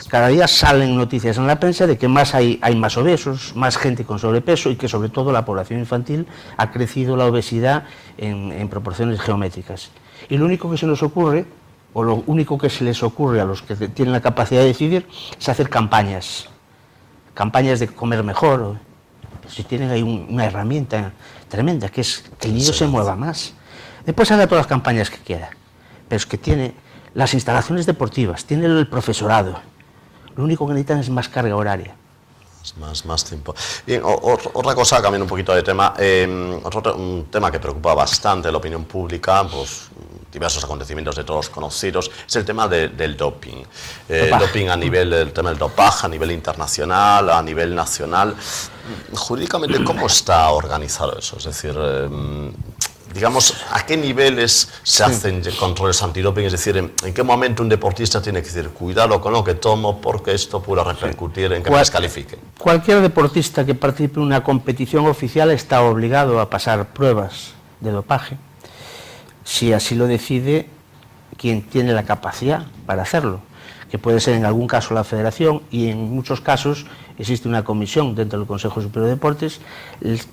Cada día salen noticias en la prensa de que hay más obesos, más gente con sobrepeso y que sobre todo la población infantil ha crecido la obesidad en proporciones geométricas. Y lo único que se nos ocurre, o lo único que se les ocurre a los que tienen la capacidad de decidir, es hacer campañas de comer mejor. Si tienen ahí una herramienta tremenda, que es que el niño se mueva más. Después haga todas las campañas que quiera, pero es que tiene las instalaciones deportivas, tiene el profesorado. Lo único que necesitan es más carga horaria. Más tiempo. Bien, otra cosa, cambiando un poquito de tema, un tema que preocupa bastante a la opinión pública, pues diversos acontecimientos de todos conocidos, es el tema del doping. El doping el tema del dopaje a nivel internacional, a nivel nacional. Jurídicamente, ¿cómo está organizado eso? Es decir, digamos, ¿a qué niveles se hacen controles antidoping? Es decir, ¿en qué momento un deportista tiene que decir, cuidado con lo que tomo porque esto puede repercutir en que me descalifiquen? Cualquier deportista que participe en una competición oficial está obligado a pasar pruebas de dopaje, si así lo decide quien tiene la capacidad para hacerlo, que puede ser en algún caso la federación, y en muchos casos existe una comisión dentro del Consejo Superior de Deportes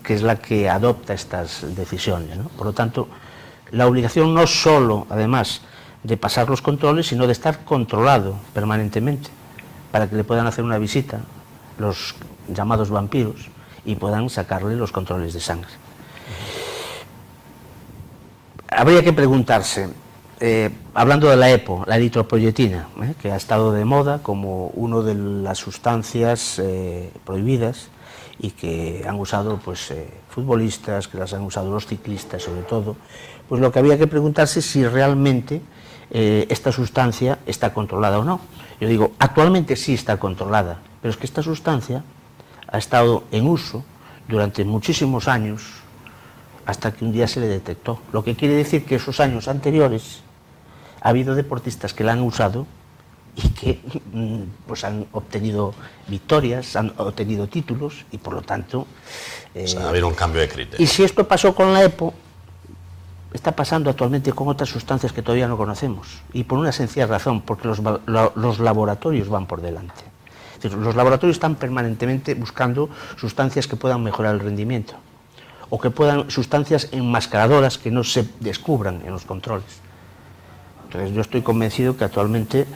que es la que adopta estas decisiones, ¿no? Por lo tanto, la obligación no solo, además, de pasar los controles, sino de estar controlado permanentemente, para que le puedan hacer una visita los llamados vampiros y puedan sacarle los controles de sangre. Habría que preguntarse, hablando de la EPO, la eritropoyetina, que ha estado de moda como una de las sustancias prohibidas y que han usado futbolistas, que las han usado los ciclistas sobre todo, pues lo que había que preguntarse es si realmente esta sustancia está controlada o no. Yo digo, actualmente sí está controlada, pero es que esta sustancia ha estado en uso durante muchísimos años hasta que un día se le detectó. Lo que quiere decir que esos años anteriores ha habido deportistas que la han usado y que pues han obtenido victorias, han obtenido títulos y por lo tanto... ha habido un cambio de criterio. Y si esto pasó con la EPO, está pasando actualmente con otras sustancias que todavía no conocemos, y por una sencilla razón, porque los laboratorios van por delante. Es decir, los laboratorios están permanentemente buscando sustancias que puedan mejorar el rendimiento, o que puedan, sustancias enmascaradoras que no se descubran en los controles. Entonces yo estoy convencido que actualmente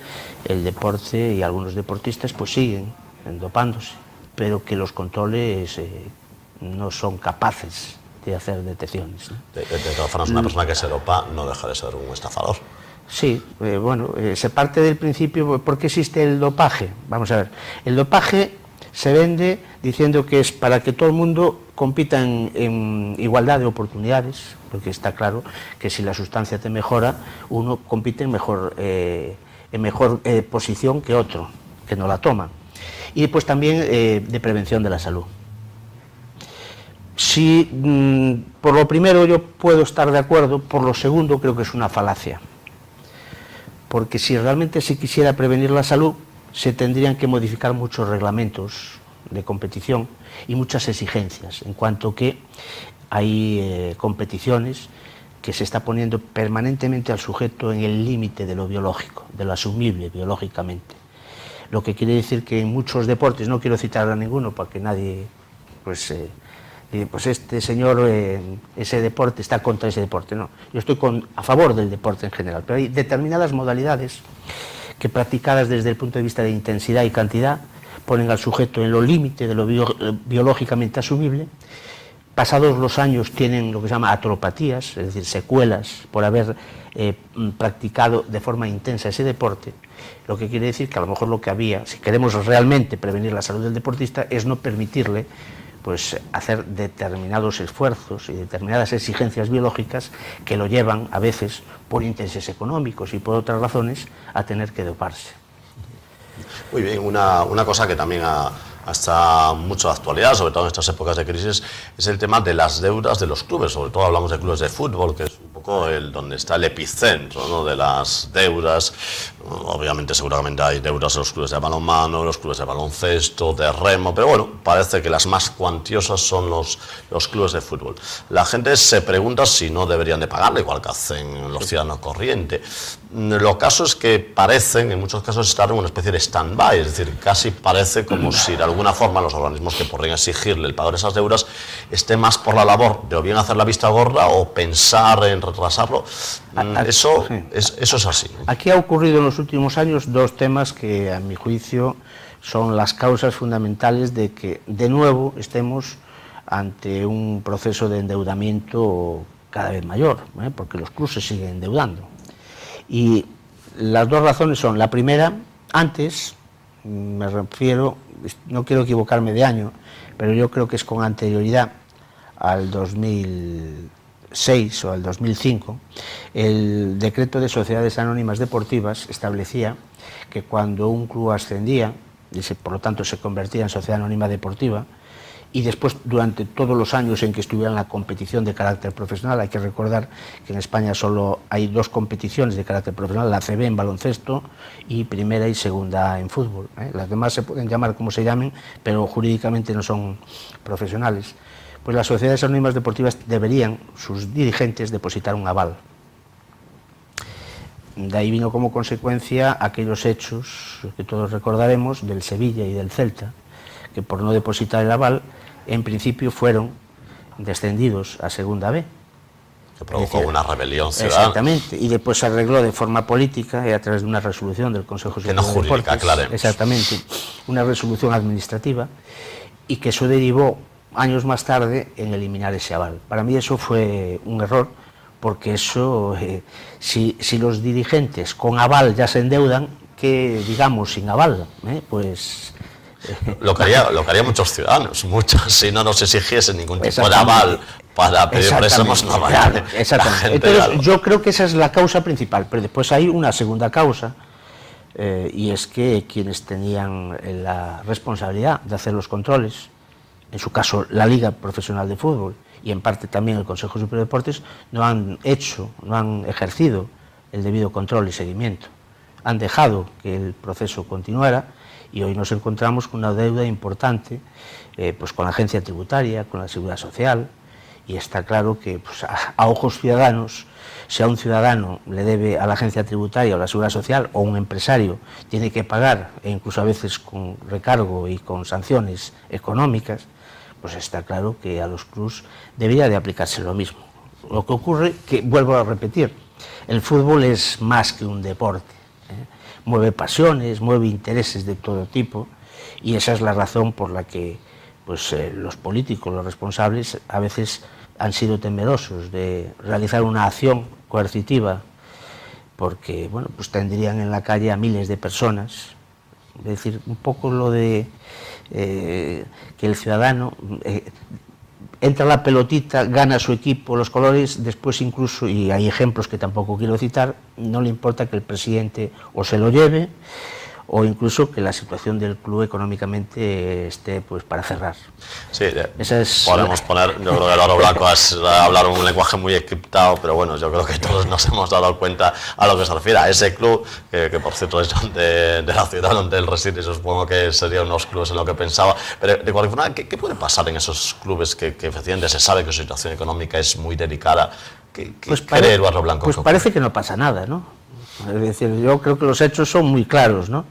el deporte y algunos deportistas pues siguen dopándose, pero que los controles no son capaces de hacer detecciones, ¿no? De todas formas, una persona que se dopa no deja de ser un estafador. Sí, se parte del principio, ¿por qué existe el dopaje? Vamos a ver, el dopaje se vende diciendo que es para que todo el mundo compita en igualdad de oportunidades, porque está claro que si la sustancia te mejora, uno compite en mejor posición que otro, que no la toma. Y después también de prevención de la salud. Si por lo primero yo puedo estar de acuerdo, por lo segundo creo que es una falacia. Porque si realmente se quisiera prevenir la salud, se tendrían que modificar muchos reglamentos de competición y muchas exigencias, en cuanto que hay competiciones que se está poniendo permanentemente al sujeto en el límite de lo biológico, de lo asumible biológicamente. Lo que quiere decir que en muchos deportes, no quiero citar a ninguno para que nadie pues este señor, ese deporte está contra ese deporte. No, yo estoy a favor del deporte en general, pero hay determinadas modalidades que, practicadas desde el punto de vista de intensidad y cantidad, ponen al sujeto en lo límite de lo biológicamente asumible. Pasados los años tienen lo que se llama atropatías, es decir, secuelas por haber practicado de forma intensa ese deporte, lo que quiere decir que a lo mejor lo que había, si queremos realmente prevenir la salud del deportista, es no permitirle pues hacer determinados esfuerzos y determinadas exigencias biológicas que lo llevan a veces por intereses económicos y por otras razones a tener que doparse. Muy bien, una cosa que también hasta mucho de actualidad, sobre todo en estas épocas de crisis, es el tema de las deudas de los clubes. Sobre todo hablamos de clubes de fútbol, que es un poco poco donde está el epicentro, ¿no?, de las deudas. Obviamente, seguramente hay deudas en los clubes de balonmano, los clubes de baloncesto, de remo, pero bueno, parece que las más cuantiosas son los clubes de fútbol. La gente se pregunta si no deberían de pagarle, igual que hacen los ciudadanos corrientes. Lo caso es que parecen, en muchos casos, estar en una especie de stand-by, es decir, casi parece como si de alguna forma los organismos que podrían exigirle el pago de esas deudas estén más por la labor de o bien hacer la vista gorda o pensar en retrasarlo. Eso es así. Aquí ha ocurrido en los últimos años dos temas que, a mi juicio, son las causas fundamentales de que, de nuevo, estemos ante un proceso de endeudamiento cada vez mayor, porque los clubes se siguen endeudando. Y las dos razones son: la primera, antes, me refiero, no quiero equivocarme de año, pero yo creo que es con anterioridad al 2006 o al 2005, el decreto de sociedades anónimas deportivas establecía que cuando un club ascendía, y por lo tanto se convertía en sociedad anónima deportiva, y después durante todos los años en que estuviera en la competición de carácter profesional, hay que recordar que en España solo hay dos competiciones de carácter profesional, la ACB en baloncesto y primera y segunda en fútbol, las demás se pueden llamar como se llamen, pero jurídicamente no son profesionales. Pues las sociedades anónimas deportivas deberían, sus dirigentes, depositar un aval. De ahí vino como consecuencia aquellos hechos que todos recordaremos del Sevilla y del Celta, que por no depositar el aval, en principio fueron descendidos a Segunda B. Que provocó una rebelión ciudadana. Exactamente, y después se arregló de forma política y a través de una resolución del Consejo Superior de Deportes. Que no jurídica, claro. Exactamente, una resolución administrativa, y que eso derivó años más tarde en eliminar ese aval. Para mí eso fue un error, porque eso, si los dirigentes con aval ya se endeudan, que digamos sin aval, pues... Lo que harían muchos ciudadanos, si no nos exigiesen ningún tipo de aval para pedir préstamos, no vale. Claro, exactamente. Entonces, yo creo que esa es la causa principal, pero después hay una segunda causa, y es que quienes tenían la responsabilidad de hacer los controles, en su caso la Liga Profesional de Fútbol y en parte también el Consejo Superior de Deportes, no han ejercido el debido control y seguimiento. Han dejado que el proceso continuara, y hoy nos encontramos con una deuda importante, pues con la agencia tributaria, con la Seguridad Social, y está claro que pues, a ojos ciudadanos, si a un ciudadano le debe a la agencia tributaria o a la Seguridad Social, o un empresario tiene que pagar, e incluso a veces con recargo y con sanciones económicas, pues está claro que a los clubes debería de aplicarse lo mismo. Lo que ocurre, que vuelvo a repetir, el fútbol es más que un deporte, mueve pasiones, mueve intereses de todo tipo, y esa es la razón por la que pues, los políticos, los responsables, a veces han sido temerosos de realizar una acción coercitiva, porque bueno, pues tendrían en la calle a miles de personas. Es decir, un poco lo de que el ciudadano entra la pelotita, gana su equipo los colores, después incluso, y hay ejemplos que tampoco quiero citar, no le importa que el presidente o se lo lleve, o incluso que la situación del club económicamente esté pues para cerrar. Sí, podemos poner, yo creo que Álvaro Blanco es hablar un lenguaje muy encriptado, pero bueno, yo creo que todos nos hemos dado cuenta a lo que se refiere a ese club, que por cierto es de la ciudad donde él reside, supongo que serían unos clubes en lo que pensaba, pero de cualquier forma, ¿qué puede pasar en esos clubes que efectivamente se sabe que su situación económica es muy delicada? ¿Qué cree Álvaro Blanco? Pues parece que no pasa nada, ¿no? Es decir, yo creo que los hechos son muy claros, ¿no?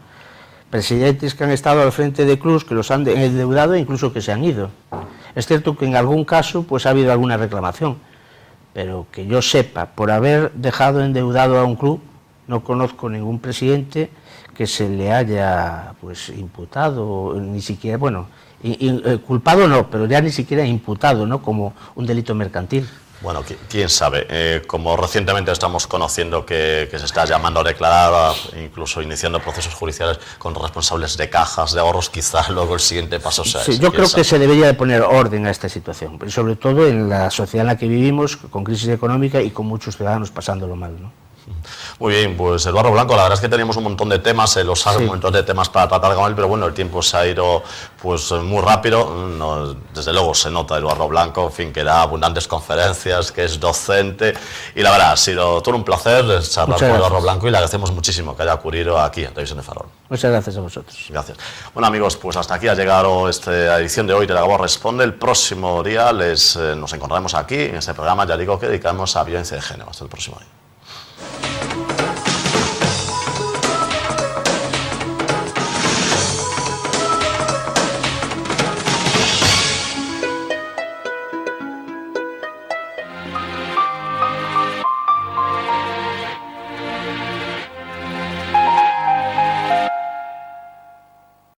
Presidentes que han estado al frente de clubes que los han endeudado e incluso que se han ido. Es cierto que en algún caso pues ha habido alguna reclamación, pero que yo sepa, por haber dejado endeudado a un club, no conozco ningún presidente que se le haya pues imputado, ni siquiera, bueno, culpado no, pero ya ni siquiera imputado, ¿no?, como un delito mercantil. Bueno, quién sabe. Como recientemente estamos conociendo que se está llamando a declarar, incluso iniciando procesos judiciales con responsables de cajas de ahorros, quizás luego el siguiente paso sea ese. Yo creo que se debería de poner orden a esta situación, sobre todo en la sociedad en la que vivimos, con crisis económica y con muchos ciudadanos pasándolo mal, ¿no? Muy bien, pues Eduardo Blanco, la verdad es que teníamos un montón de temas, los Sí. un montón de temas para tratar con él, pero bueno, el tiempo se ha ido pues muy rápido. No, desde luego se nota Eduardo Blanco, en fin, que da abundantes conferencias, que es docente, y la verdad ha sido todo un placer charlar con Eduardo Blanco y le agradecemos muchísimo que haya acudido aquí en Televisión de Ferrol. Muchas gracias a vosotros. Gracias. Bueno, amigos, pues hasta aquí ha llegado esta edición de hoy de La Gabo Responde. El próximo día nos encontraremos aquí en este programa, ya digo, que dedicamos a violencia de género. Hasta el próximo día.